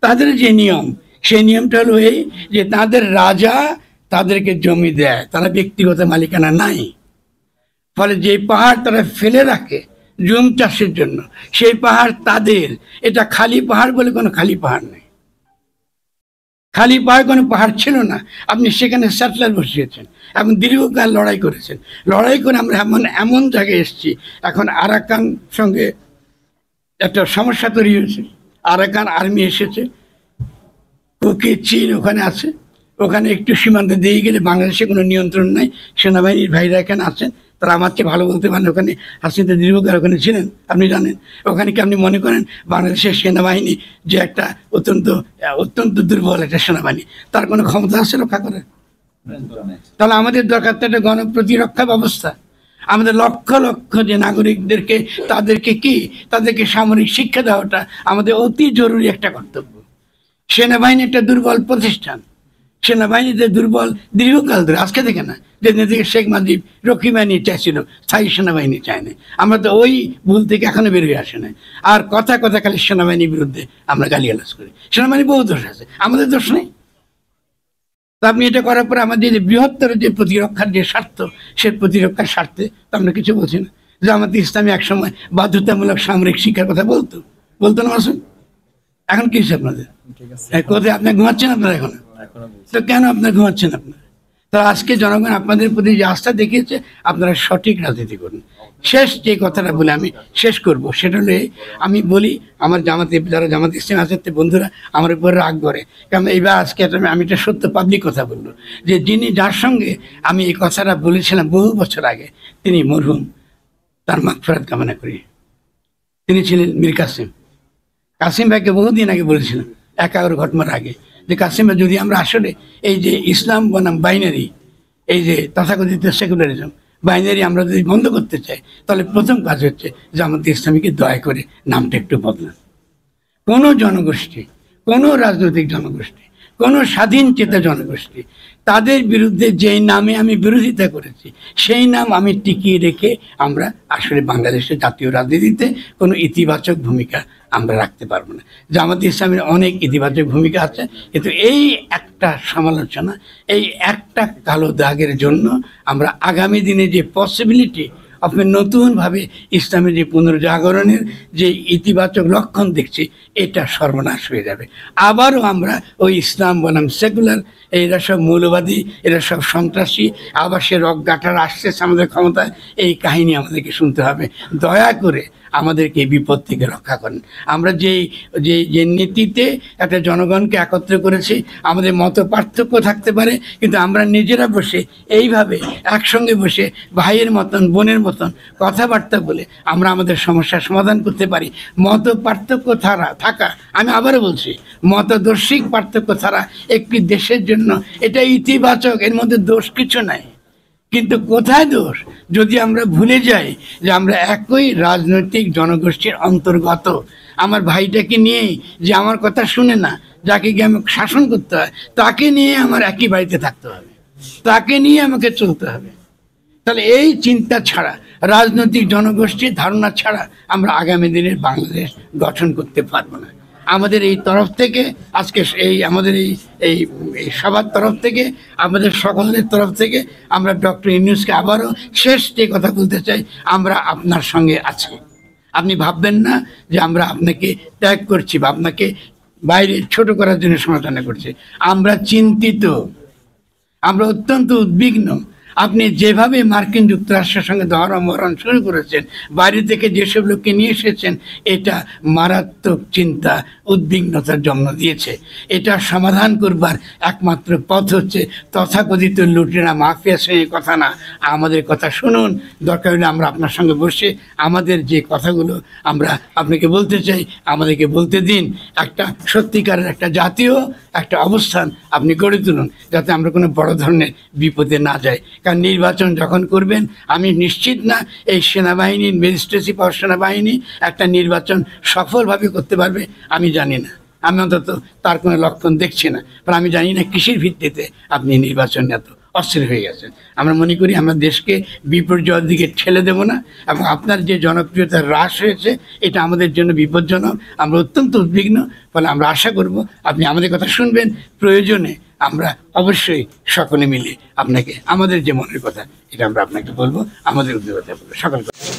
তাদের যে নিয়ম, সেই নিয়মটা হলো এই যে তাদের রাজা তাদেরকে জমি দেয়, তারা ব্যক্তিগত মালিকানা নাই। ফলে যে পাহাড় তারা ফেলে রাখে জুম চাষের জন্য, সেই পাহাড় তাদের। এটা খালি পাহাড় বলে কোনো খালি পাহাড় নেই, খালি পাহাড় কোনো পাহাড় ছিল না। আপনি সেখানে স্যাটেলাইট বসিয়েছেন এবং দীর্ঘকাল লড়াই করেছেন, লড়াই করে আমরা এমন জায়গায় এসেছি। এখন আরাকান সঙ্গে একটা সমস্যা তৈরি হয়েছে, আরাকান আর্মি এসেছে, কুকি চীন ওখানে আছে, ওখানে একটু সীমান্ত দিয়ে গেলে বাংলাদেশে কোনো নিয়ন্ত্রণ নাই। সেনাবাহিনীর ভাইরা এখানে আছেন, তারা আমার চেয়ে ভালো বলতে পারেন। ওখানে হাসিনা দীর্ঘকাল ওখানে ছিলেন, আপনি জানেন। ওখানে কি আপনি মনে করেন বাংলাদেশের সেনাবাহিনী যে একটা অত্যন্ত দুর্বল একটা সেনাবাহিনী, তার কোনো ক্ষমতা আছে রক্ষা করে? তাহলে আমাদের দরকার তো একটা গণপ্রতিরক্ষা ব্যবস্থা। আমাদের লক্ষ লক্ষ যে নাগরিকদেরকে তাদেরকে সামরিক শিক্ষা দেওয়াটা আমাদের অতি জরুরি একটা কর্তব্য। সেনাবাহিনী একটা দুর্বল প্রতিষ্ঠান, সেনাবাহিনীতে দুর্বল দীর্ঘকাল ধরে, আজকে থেকে না। যেদিন থেকে শেখ মুজিব রক্ষী বাহিনী চাইছিল, স্থায়ী সেনাবাহিনী চায় না। আমরা তো ওই ভুল থেকে এখনো বেরিয়ে আসে না। আর কথা খালি সেনাবাহিনীর বিরুদ্ধে আমরা গালিগালাজ করি। সেনাবাহিনী বহু দোষ আছে, আমাদের দোষ নেই। তো আপনি এটা করার পরে আমাদের যে বৃহত্তর যে প্রতিরক্ষার যে স্বার্থ, সে প্রতিরক্ষার স্বার্থে তো আমরা কিছু বলছি না। যে আমাদের ইসলামী একসময় বাধ্যতামূলক সামরিক শিক্ষার কথা বলতো না মাসুদ? এখন কি হচ্ছে আপনাদের? কোথায় আপনার ঘুমাচ্ছেন আপনারা? এখন তো কেন আপনারা ঘুমাচ্ছেন? আপনারা তো আজকে জনগণ আপনাদের প্রতি যে আস্থা দেখিয়েছে, আপনারা সঠিক রাজনীতি করুন। শেষ যে কথাটা বলে আমি শেষ করব, সেটা হলে আমি বলি আমার যারা জামাতে ইসলামী আছে বন্ধুরা আমার উপর রাগ করে, কারণ এইবার আজকে আমি একটা সত্য পাবলিক কথা বললো, যে যার সঙ্গে আমি এই কথাটা বলেছিলাম বহু বছর আগে, তিনি মরহুম, তার মাগফিরাত কামনা করি। তিনি ছিলেন মীর কাসিম ভাইকে বহুদিন আগে বলেছিলাম, 11 ঘটনার আগে, যে কাসিম ভাই, যদি আমরা আসলে এই যে ইসলাম বনাম বাইনারি, এই যে তথাকথিত সেকুলারিজম বাইনারি আমরা যদি বন্ধ করতে চাই, তাহলে প্রথম কাজ হচ্ছে যে আমাদের ইসলামীকে দয়া করে নামটা একটু বদলান। কোনো জনগোষ্ঠী, কোনো রাজনৈতিক জনগোষ্ঠী, কোনো স্বাধীন চেতা জনগোষ্ঠী, তাদের বিরুদ্ধে যেই নামে আমি বিরোধিতা করেছি, সেই নাম আমি টিকিয়ে রেখে আমরা আসলে বাংলাদেশের জাতীয় রাজনীতিতে কোনো ইতিবাচক ভূমিকা আমরা রাখতে পারবো না। জামাতে ইসলামের অনেক ইতিবাচক ভূমিকা আছে, কিন্তু এই একটা সমালোচনা, এই একটা কালো দাগের জন্য আমরা আগামী দিনে যে পসিবিলিটি আপনি নতুনভাবে ইসলামের যে পুনর্জাগরণের যে ইতিবাচক লক্ষণ দেখছি, এটা সর্বনাশ হয়ে যাবে। আবারও আমরা ওই ইসলাম বনাম সেকুলার, এরা সব মৌলবাদী, এরা সব সন্ত্রাসী, আবার সে রকগাঁঠার আসছে আমাদের ক্ষমতায়, এই কাহিনী আমাদেরকে শুনতে হবে। দয়া করে আমাদেরকে এই বিপদ থেকে রক্ষা করেন। আমরা যে নীতিতে একটা জনগণকে একত্র করেছি, আমাদের মত পার্থক্য থাকতে পারে, কিন্তু আমরা নিজেরা বসে এইভাবে একসঙ্গে বসে ভাইয়ের মতন বোনের মতন কথাবার্তা বলে আমরা আমাদের সমস্যার সমাধান করতে পারি। মত পার্থক্য থাকা, আমি আবারও বলছি, মতদর্শিক পার্থক্য ছাড়া একটি দেশের জন্য এটা ইতিবাচক, এর মধ্যে দোষ কিছু নাই। কিন্তু কোথায় দোষ? যদি আমরা ভুলে যাই যে আমরা একই রাজনৈতিক জনগোষ্ঠীর অন্তর্গত। আমার ভাইটাকে নিয়েই যে আমার কথা শুনে না, যাকে গিয়ে আমাকে শাসন করতে হয়, তাকে নিয়ে আমার একই বাড়িতে থাকতে হবে, তাকে নিয়ে আমাকে চলতে হবে। তাহলে এই চিন্তা ছাড়া, রাজনৈতিক জনগোষ্ঠীর ধারণা ছাড়া আমরা আগামী দিনের বাংলাদেশ গঠন করতে পারবো না। আমাদের এই তরফ থেকে আজকে আমাদের এই সবার তরফ থেকে, আমাদের সকলের তরফ থেকে আমরা ডক্টর ইউনূসকে আবারও শেষ যে কথা বলতে চাই, আমরা আপনার সঙ্গে আছি। আপনি ভাববেন না যে আমরা আপনাকে ত্যাগ করছি বা আপনাকে বাইরে ছোট করার জন্য সমালোচনা করছি। আমরা চিন্তিত, আমরা অত্যন্ত উদ্বিগ্ন। আপনি যেভাবে মার্কিন যুক্তরাষ্ট্রের সঙ্গে মরণ শুরু করেছেন, বাইরে থেকে যেসব লোককে নিয়ে এসেছেন, এটা মারাত্মক চিন্তা, উদ্বিগ্নতার জন্ম দিয়েছে। এটা সমাধান করবার একমাত্র পথ হচ্ছে তথাকথিত লুটেরা মাফিয়া শ্রেণীর কথা না, আমাদের কথা শুনুন। দরকার হলে আমরা আপনার সঙ্গে বসে আমাদের যে কথাগুলো আমরা আপনাকে বলতে চাই, আমাদেরকে বলতে দিন। একটা সত্যিকারের একটা জাতীয় একটা অবস্থান আপনি গড়ে তুলুন, যাতে আমরা কোনো বড় ধরনের বিপদে না যাই। কারণ নির্বাচন যখন করবেন, আমি নিশ্চিত না এই সেনাবাহিনীর ম্যাজিস্ট্রেসি পাওয়ার সেনাবাহিনী একটা নির্বাচন সফলভাবে করতে পারবে। আমি জানি না, আমি অন্তত তার কোনো লক্ষণ দেখছি না। কারণ আমি জানি না কিসের ভিত্তিতে আপনি নির্বাচন এত অস্থির হয়ে গেছেন। আমরা মনে করি আমরা দেশকে বিপর্যয়ের দিকে ঠেলে দেব না, এবং আপনার যে জনপ্রিয়তা হ্রাস হয়েছে এটা আমাদের জন্য বিপজ্জনক। আমরা অত্যন্ত উদ্বিগ্ন। ফলে আমরা আশা করব আপনি আমাদের কথা শুনবেন, প্রয়োজনে আমরা অবশ্যই সকলে মিলে আপনাকে আমাদের যে মনের কথা এটা আমরা আপনাকে বলবো, আমাদের উদ্যোগতা বলবো সকল কথা।